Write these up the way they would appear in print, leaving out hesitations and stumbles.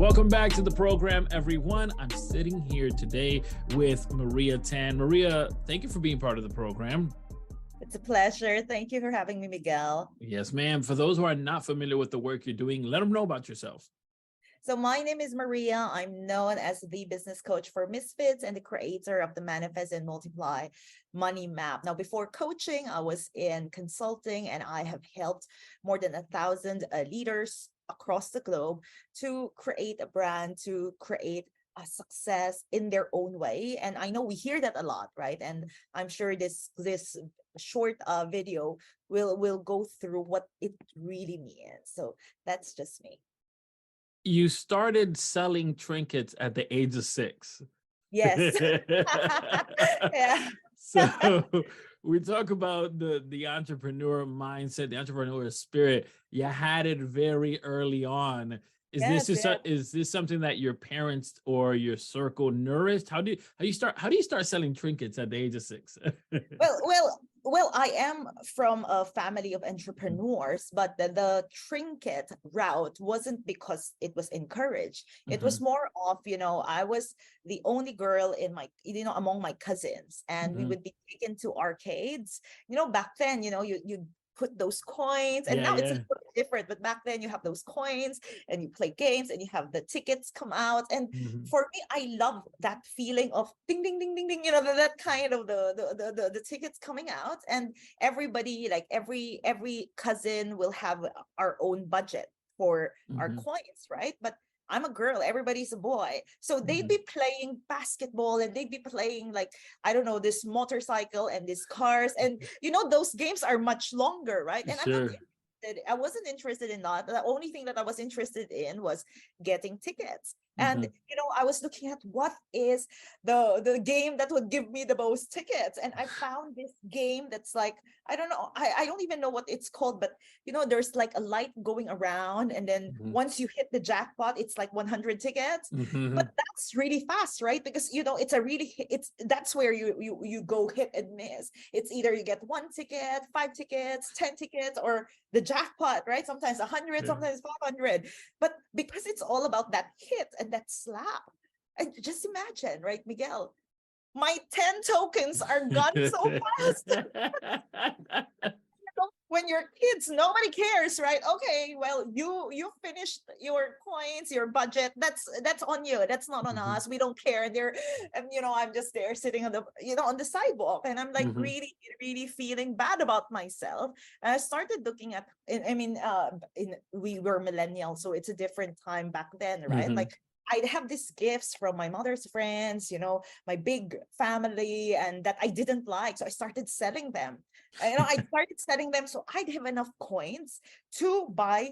Welcome back to the program, everyone. I'm sitting here today with Maria Tan. Maria, thank you for being part of the program. It's a pleasure. Thank you for having me, Miguel. Yes, ma'am. For those who are not familiar with the work you're doing, let them know about yourself. So my name is Maria. I'm known as the business coach for Misfits and the creator of the Manifest and Multiply Money Map. Now, before coaching, I was in consulting, and I have helped more than 1,000 leaders across the globe to create a brand, to create a success in their own way. And I know we hear that a lot, right? And I'm sure this short video will go through what it really means. So that's just me. You started selling trinkets at the age of 6. Yes. Yeah. So we talk about the entrepreneur mindset, the entrepreneur spirit. You had it very early on. Is this something that your parents or your circle nourished? How do you start selling trinkets at the age of 6? Well, I am from a family of entrepreneurs, but the trinket route wasn't because it was encouraged. It was more of, I was the only girl in among my cousins, and we would be taken to arcades. Back then, you put those coins, and now it's a little different, but back then you have those coins and you play games and you have the tickets come out. And for me, I love that feeling of ding ding ding ding ding, that kind of the tickets coming out, and everybody, like every cousin will have our own budget for our coins, right? But I'm a girl, everybody's a boy. So they'd be playing basketball, and they'd be playing, like, I don't know, this motorcycle and these cars. And, those games are much longer, right? And I wasn't interested in that. The only thing that I was interested in was getting tickets. And, I was looking at what is the game that would give me the most tickets. And I found this game that's like, I don't know, I don't even know what it's called, but, there's like a light going around. And then once you hit the jackpot, it's like 100 tickets. But that's really fast, right? Because, that's where you go hit and miss. It's either you get 1 ticket, 5 tickets, 10 tickets, or the jackpot, right? Sometimes 100, sometimes 500. But because it's all about that hit and that slap, and just imagine, right, Miguel, my 10 tokens are gone so fast. When you're kids, nobody cares, right? Okay, well, you finished your coins, your budget. That's on you. That's not on us. We don't care. And I'm just there sitting on the sidewalk, and I'm like really, really feeling bad about myself. And I started looking at. We were millennials, so it's a different time back then, right? Like, I'd have these gifts from my mother's friends, my big family, and that I didn't like. So I started selling them. I started selling them so I'd have enough coins to buy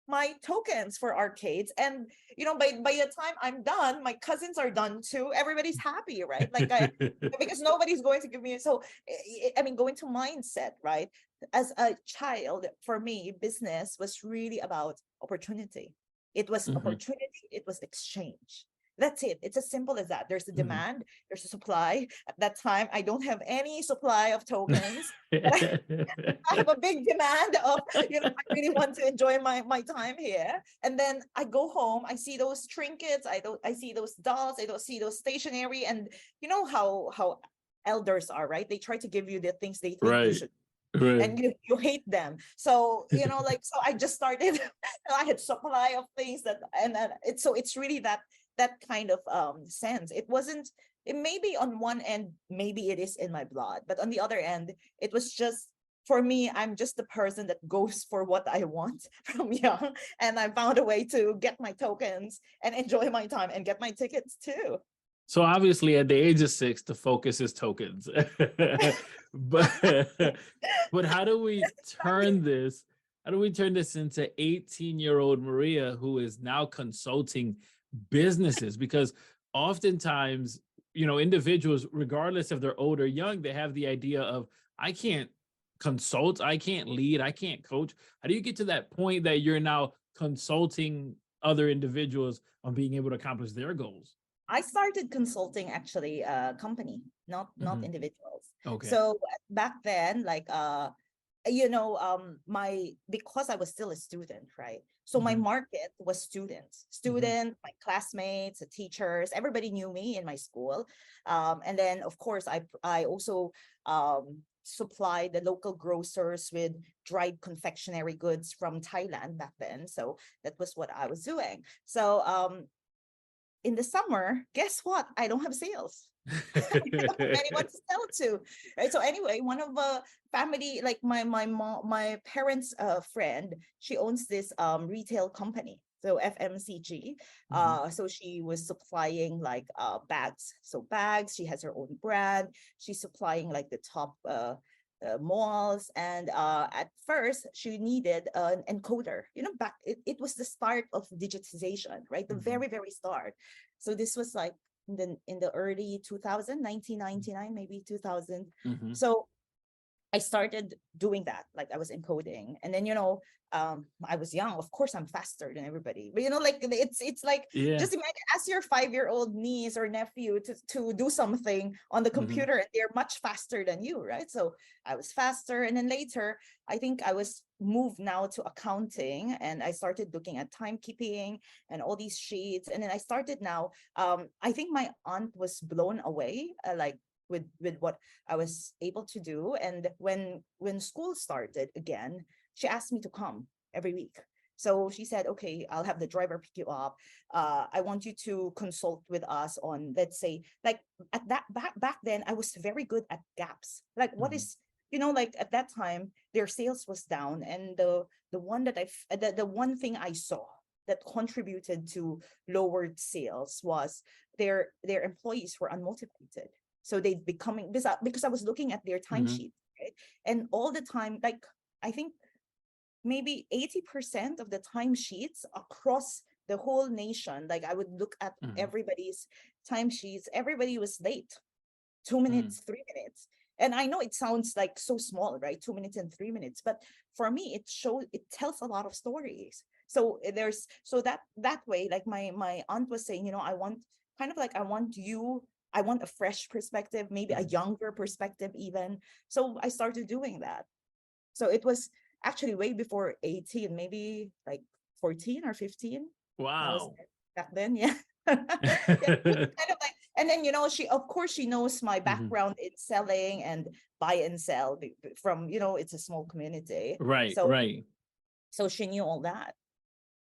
my tokens for arcades. And, by the time I'm done, my cousins are done too. Everybody's happy, right? Like, because nobody's going to give me. So, going to mindset, right? As a child, for me, business was really about opportunity. It was opportunity. It was exchange. That's it. It's as simple as that. There's a demand, there's a supply. At that time, I don't have any supply of tokens. I have a big demand of, I really want to enjoy my time here. And then I go home, I see those trinkets, I see those dolls, I don't see those stationery. And you know how elders are, right? They try to give you the things they think you should. Right. And you hate them. So, so I just started, I had supply of things it's really that kind of sense. It may be on one end, maybe it is in my blood, but on the other end, it was just, for me, I'm just the person that goes for what I want from young. And I found a way to get my tokens and enjoy my time and get my tickets too. So obviously at the age of 6, the focus is tokens. but how do we turn this? How do we turn this into 18-year-old Maria, who is now consulting businesses? Because oftentimes, individuals, regardless if they're old or young, they have the idea of, I can't consult, I can't lead, I can't coach. How do you get to that point that you're now consulting other individuals on being able to accomplish their goals? I started consulting actually a company, not individuals. Okay. So back then, like because I was still a student, right? So my Mhm. market was Mhm. my classmates, the teachers, everybody knew me in my school. And then of course I also supplied the local grocers with dried confectionery goods from Thailand back then. So that was what I was doing. So in the summer, guess what? I don't have sales. I don't have anyone to sell to, right? So anyway, one of the family, like my mom, my parents' friend, she owns this retail company, so FMCG. Mhm. So she was supplying like bags. So bags, she has her own brand. She's supplying like the top malls, and at first she needed an encoder. Back it was the start of digitization, right? The Mhm. very very start. So this was like in the early 2000, 1999, maybe 2000. Mhm. So I started doing that. Like I was encoding, and then I was young. Of course, I'm faster than everybody. But like it's like Yeah. just imagine ask your 5-year-old niece or nephew to do something on the Mhm. computer, and they're much faster than you, right? So I was faster, and then later I think I was moved now to accounting, and I started looking at timekeeping and all these sheets, and then I started now. I think my aunt was blown away, like with what I was able to do. And when school started again, she asked me to come every week. So she said, okay, I'll have the driver pick you up. I want you to consult with us on, let's say, like at that back then, I was very good at gaps. Like what Mhm. is, like at that time, their sales was down. And the one that the one thing I saw that contributed to lowered sales was their employees were unmotivated. So they becoming because I was looking at their Mhm. timesheet, right? And all the time, like I think maybe 80% of the timesheets across the whole nation, like I would look at Mhm. everybody's timesheets, everybody was late, two Mhm. minutes, 3 minutes. And I know it sounds like so small, right? 2 minutes and 3 minutes, but for me, it tells a lot of stories. So that way, like my aunt was saying, I want kind of like I want a fresh perspective, maybe a Mhm. younger perspective even. So I started doing that. So it was actually way before 18, maybe like 14 or 15. That was Wow. back then, yeah. Yeah, it was kind of like, and then she of course she knows my Mhm. background in selling and buy and sell from it's a small community. Right, So right. she knew all that.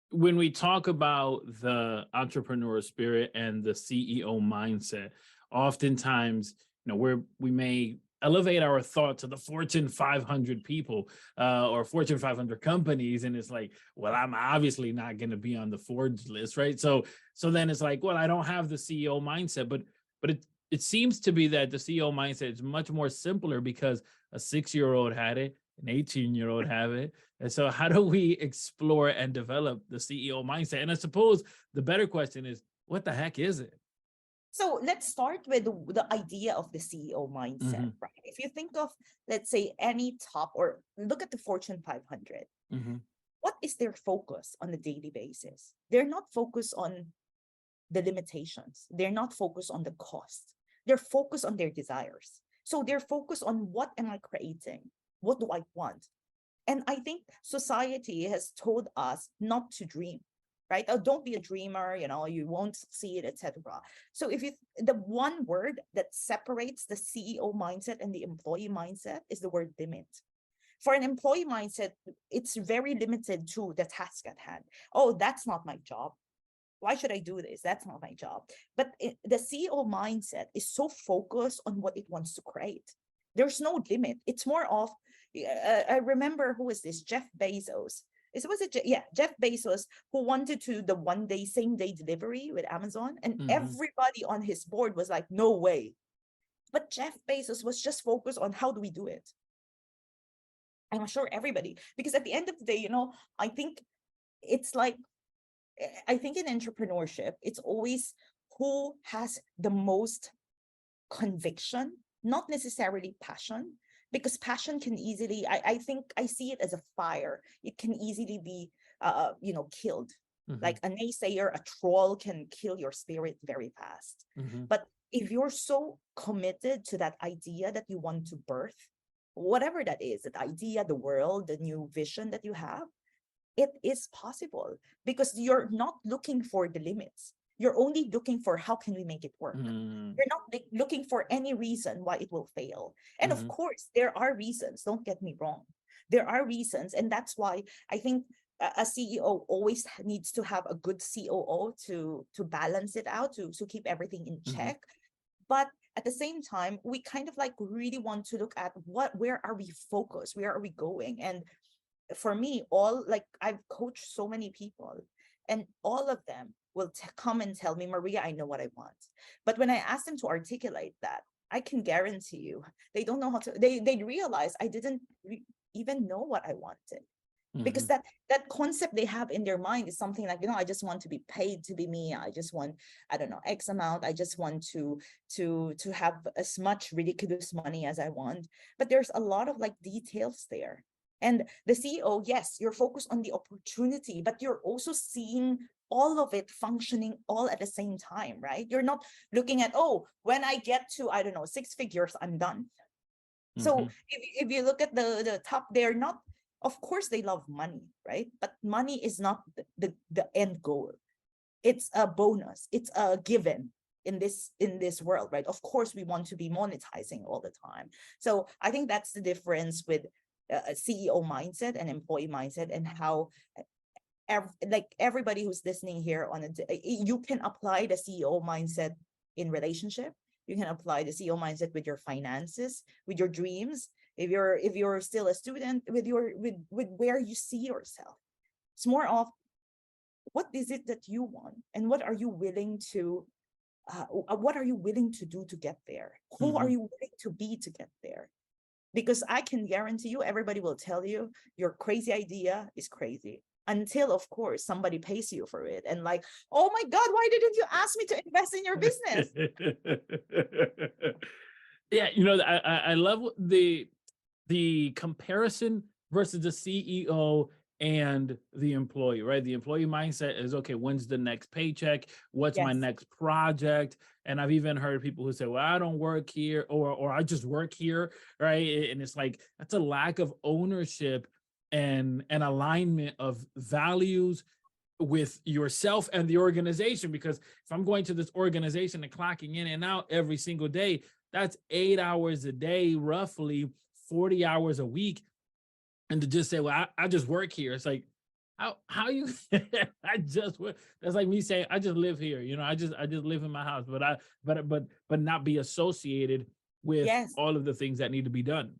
When we talk about the entrepreneur spirit and the CEO mindset, oftentimes, we may elevate our thought to the Fortune 500 people or Fortune 500 companies, and it's like, well, I'm obviously not going to be on the Forbes list, right? So then it's like, well, I don't have the CEO mindset, but it seems to be that the CEO mindset is much more simpler because a 6-year-old had it, an 18-year-old have it. And so, how do we explore and develop the CEO mindset? And I suppose the better question is, what the heck is it? So let's start with the idea of the CEO mindset, Hmm. right? If you think of, let's say, any top or look at the Fortune 500, Hmm. what is their focus on a daily basis? They're not focused on the limitations. They're not focused on the cost. They're focused on their desires. So they're focused on what am I creating? What do I want? And I think society has told us not to dream, right? Oh, don't be a dreamer, you won't succeed, etc. So the one word that separates the CEO mindset and the employee mindset is the word limit. For an employee mindset, it's very limited to the task at hand. Oh, that's not my job. Why should I do this? That's not my job. But the CEO mindset is so focused on what it wants to create. There's no limit. It's more of, I remember who was this? Jeff Bezos. Was it? Yeah, Jeff Bezos, who wanted to the one day, same day delivery with Amazon. And Hmm. everybody on his board was like, no way. But Jeff Bezos was just focused on how do we do it? I'm sure everybody, because at the end of the day, I think it's like I think in entrepreneurship, it's always who has the most conviction, not necessarily passion, because passion can easily, I think I see it as a fire. It can easily be, killed. Hmm. Like a naysayer, a troll can kill your spirit very fast. Hmm. But if you're so committed to that idea that you want to birth, whatever that is, the idea, the world, the new vision that you have, it is possible because you're not looking for the limits. You're only looking for how can we make it work. Mm, You're not looking for any reason why it will fail. And of mhm, course, there are reasons. Don't get me wrong. There are reasons, and that's why I think a CEO always needs to have a good COO to balance it out, to keep everything in mhm, check. But at the same time, we kind of like really want to look at where are we focused, where are we going. And for me, all like I've coached so many people, and all of them will come and tell me, Maria, I know what I want. But when I ask them to articulate that, I can guarantee you they don't know how to. They realize I didn't even know what I wanted, because mhm. that concept they have in their mind is something like, I just want to be paid to be me. I just want, I don't know, X amount. I just want to have as much ridiculous money as I want. But there's a lot of like details there. And the CEO, yes, you're focused on the opportunity, but you're also seeing all of it functioning all at the same time, right? You're not looking at, oh, when I get to, I don't know, 6 figures, I'm done. So Mhm. if you look at the top, they're not, of course they love money, right? But money is not the end goal. It's a bonus. It's a given in this world, right? Of course we want to be monetizing all the time. So I think that's the difference with a CEO mindset and employee mindset, and how like everybody who's listening here you can apply the CEO mindset in relationship. You can apply the CEO mindset with your finances, with your dreams. If you're still a student, with where you see yourself. It's more of what is it that you want, and what are you willing to do to get there? Who are Mhm. you willing to be to get there? Because I can guarantee you, everybody will tell you your crazy idea is crazy, until of course somebody pays you for it, and like, oh my god, why didn't you ask me to invest in your business? Yeah, I love the comparison versus the CEO and the employee, right? The employee mindset is, okay, when's the next paycheck? What's my Yes, next project? And I've even heard people who say, well, I don't work here, or I just work here, right? And it's like that's a lack of ownership and alignment of values with yourself and the organization. Because if I'm going to this organization and clocking in and out every single day, that's 8 hours a day, roughly 40 hours a week. And to just say, well, I just work here. It's like, how you I just work. That's like me saying I just live here. I just live in my house, but not be associated with yes, all of the things that need to be done.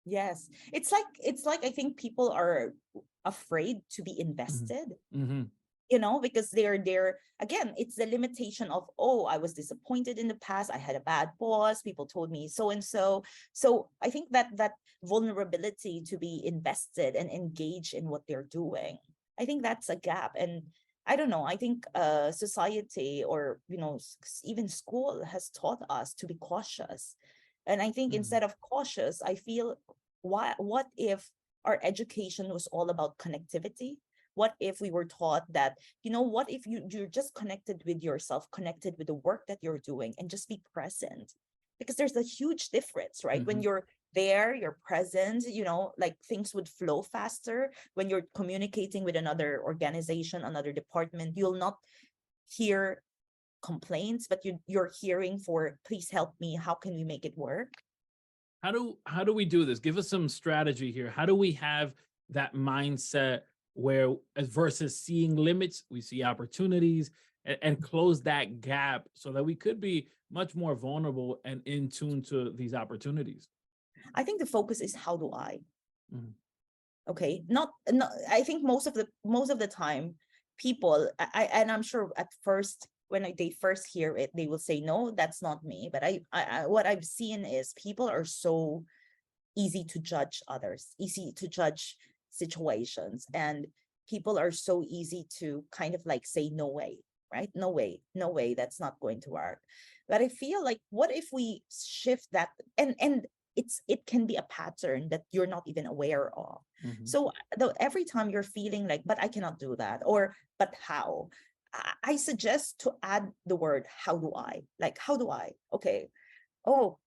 yes. It's like I think people are afraid to be Mhm. invested, Mhm. because they're again, it's the limitation of, oh, I was disappointed in the past, I had a bad boss, people told me so and so. So I think that vulnerability to be invested and engage in what they're doing, I think that's a gap. And I don't know, I think society, or even school has taught us to be cautious. And I think Mhm. instead of cautious, I feel, what if our education was all about connectivity? What if we were taught that, what if you're just connected with yourself, connected with the work that you're doing, and just be present? Because there's a huge difference, right? When Mhm. you're there, you're present, like things would flow faster. When you're communicating with another organization, another department, you'll not hear complaints, but you're hearing for, please help me, how can we make it work? How do we do this? Give us some strategy here. How do we have that mindset where, as versus seeing limits, we see opportunities, and close that gap so that we could be much more vulnerable and in tune to these opportunities? I think the focus is, how do I? Mhm. Okay, not I think most of the time, people, and I'm sure at first, when they first hear it, they will say, no, that's not me. But what I've seen is people are so easy to judge others, easy to judge situations, and people are so easy to kind of like say, no way, right? No way, no way, that's not going to work. But I feel like, what if we shift that, and it can be a pattern that you're not even aware of. Mhm. So every time you're feeling like, but I cannot do that, or but how, I suggest to add the word, how do I? Like, how do I? Okay. Oh,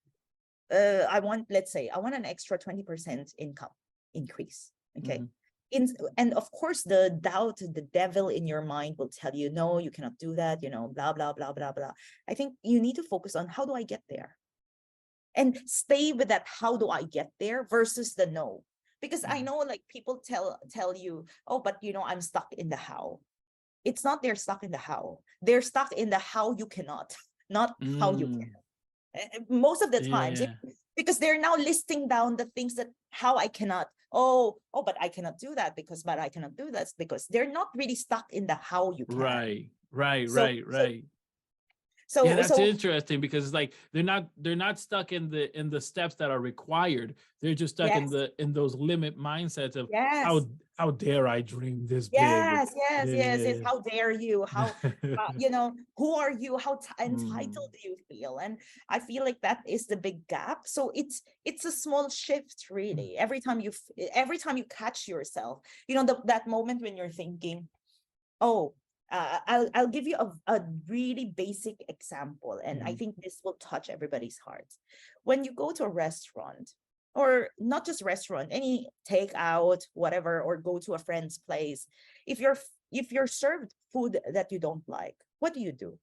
I want, let's say, I want an extra 20% income increase. Okay. Mm-hmm. And of course, the doubt, the devil in your mind will tell you, no, you cannot do that, blah, blah, blah, blah, blah. I think you need to focus on, how do I get there? And stay with that, how do I get there, versus the no. Because I know, like, people tell you, oh, but I'm stuck in the how. It's not they're stuck in the how. They're stuck in the how you cannot, not how you can. Most of the times, Yeah. because they're now listing down the things that how I cannot. Oh, but I cannot do that because, but I cannot do that because they're not really stuck in the how you can. Right. So, Yeah, so, that's so interesting because it's like they're not stuck in the steps that are required. They're just stuck yes, in those limit mindsets of yes. how dare I dream this big. Yes. Yeah. How dare you? Who are you? How Mm, entitled do you feel? And I feel like that is the big gap. So it's a small shift, really. Every time you catch yourself, that moment when you're thinking, oh, I'll give you a really basic example, and I mhm. think this will touch everybody's hearts. When you go to a restaurant, or not just restaurant, any takeout, whatever, or go to a friend's place, if you're served food that you don't like, what do?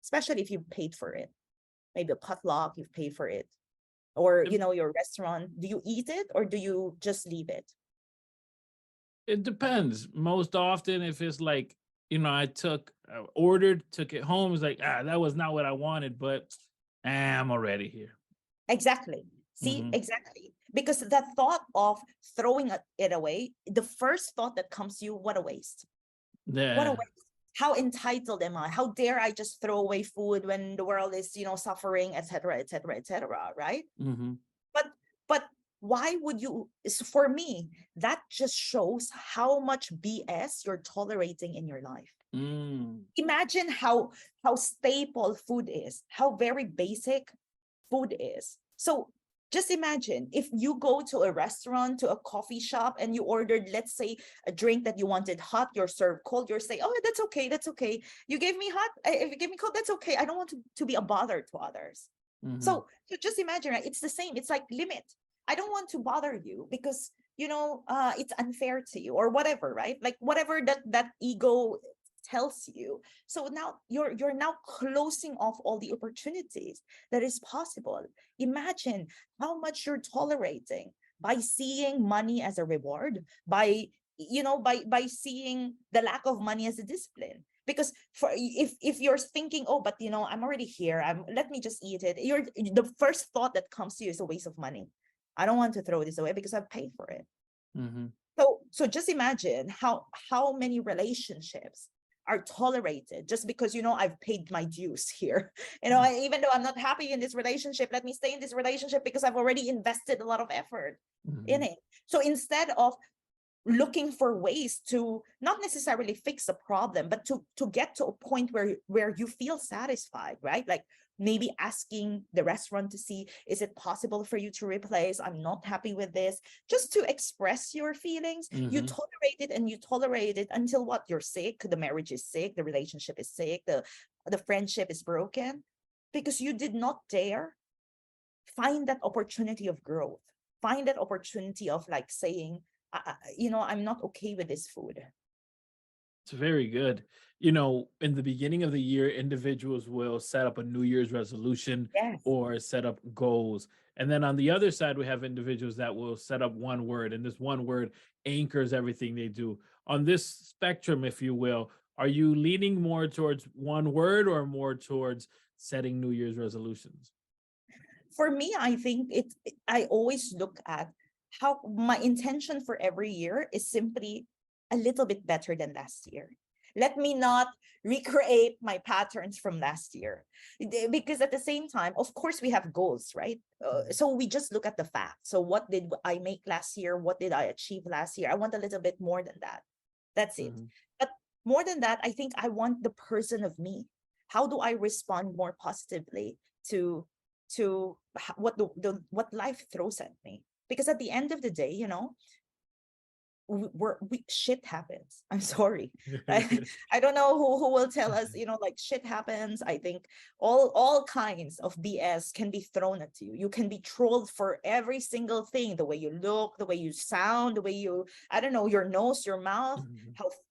Especially if you paid for it, maybe a potluck, you've paid for it, or It, your restaurant, do you eat it or do you just leave it? it depends. Most often, if it's like ordered, took it home, it's like that was not what I wanted, but I'm already here. Exactly. See, Hmm. exactly. Because that thought of throwing it away, the first thought that comes to you, what a waste. What a Yeah. waste. How entitled am I? How dare I just throw away food when the world is, suffering, etc., etc., etc., right? Hmm. But but why would you, for me, that just shows how much BS you're tolerating in your life. Mm. Imagine how staple food is, how very basic food is. So just imagine if you go to a restaurant, to a coffee shop, and you ordered, let's say, a drink that you wanted hot, you're served cold, you're saying, oh, that's okay, that's okay. You gave me hot, if you give me cold, that's okay. I don't want to be a bother to others. Hmm. So just imagine, right? It's the same. It's like limit. I don't want to bother you because it's unfair to you or whatever, right? Like whatever that ego tells you. So now you're now closing off all the opportunities that is possible. Imagine how much you're tolerating by seeing money as a reward, by seeing the lack of money as a discipline. Because if you're thinking, oh, but I'm already here, let me just eat it, the first thought that comes to you is a waste of money. I don't want to throw this away because I've paid for it. Hmm. So just imagine how many relationships are tolerated just because I've paid my dues here. Even though I'm not happy in this relationship, let me stay in this relationship because I've already invested a lot of effort in Hmm. it. So instead of looking for ways to not necessarily fix a problem, but to get to a point where you feel satisfied, right? Like maybe asking the restaurant to see, is it possible for you to replace? I'm not happy with this. Just to express your feelings. You Hmm. tolerate it and you tolerate it until what? You're sick, the marriage is sick, the relationship is sick, the friendship is broken, because you did not dare find that opportunity of growth, find that opportunity of like saying, I'm not okay with this food. It's very good. In the beginning of the year, individuals will set up a New Year's resolution Yes. or set up goals. And then on the other side, we have individuals that will set up one word, and this one word anchors everything they do. On this spectrum, if you will, are you leaning more towards one word or more towards setting New Year's resolutions? For me, I think I always look at how my intention for every year is simply a little bit better than last year. Let me not recreate my patterns from last year. Because at the same time, of course, we have goals, right? So we just look at the facts. So what did I make last year? What did I achieve last year? I want a little bit more than that. That's it. Mm-hmm. But more than that, I think I want the person of me. How do I respond more positively to what what life throws at me? Because at the end of the day, shit happens. I'm sorry. I don't know who will tell us, like shit happens. I think all kinds of BS can be thrown at you. You can be trolled for every single thing, the way you look, the way you sound, the way you, I don't know, your nose, your mouth,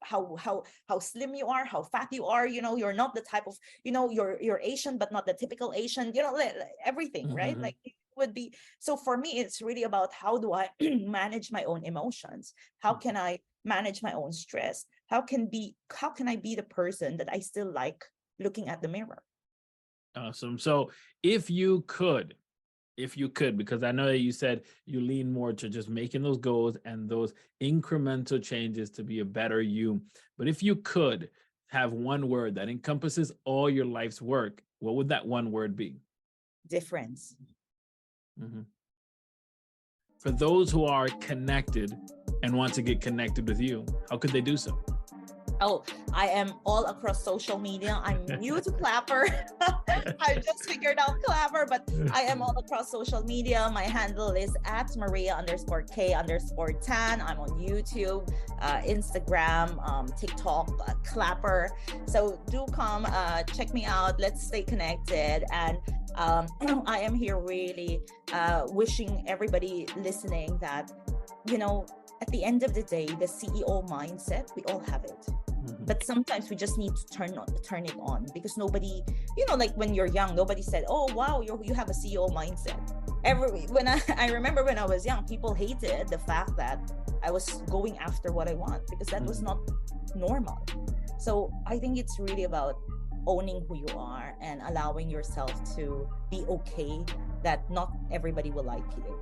how slim you are, how fat you are, you're not the type of, you're Asian but not the typical Asian, everything, right? Like it would be. So for me, it's really about how do I manage my own emotions? How can I manage my own stress? How can I be the person that I still like looking at the mirror? Awesome. So if you could, because I know that you said you lean more to just making those goals and those incremental changes to be a better you. But if you could have one word that encompasses all your life's work, what would that one word be? Difference. For those who are connected and want to get connected with you, how could they do so? Oh, I am all across social media. I'm new to Clapper. I just figured out Clapper, but I am all across social media. My handle is @Maria_K_Tan. I'm on YouTube, Instagram, TikTok, Clapper. So do come, check me out. Let's stay connected. And I am here really wishing everybody listening that, at the end of the day, the CEO mindset, we all have it. But sometimes we just need to turn it on, because nobody, like when you're young, nobody said, oh, wow, you have a CEO mindset. I remember when I was young, people hated the fact that I was going after what I want, because that was not normal. So I think it's really about owning who you are and allowing yourself to be okay that not everybody will like you.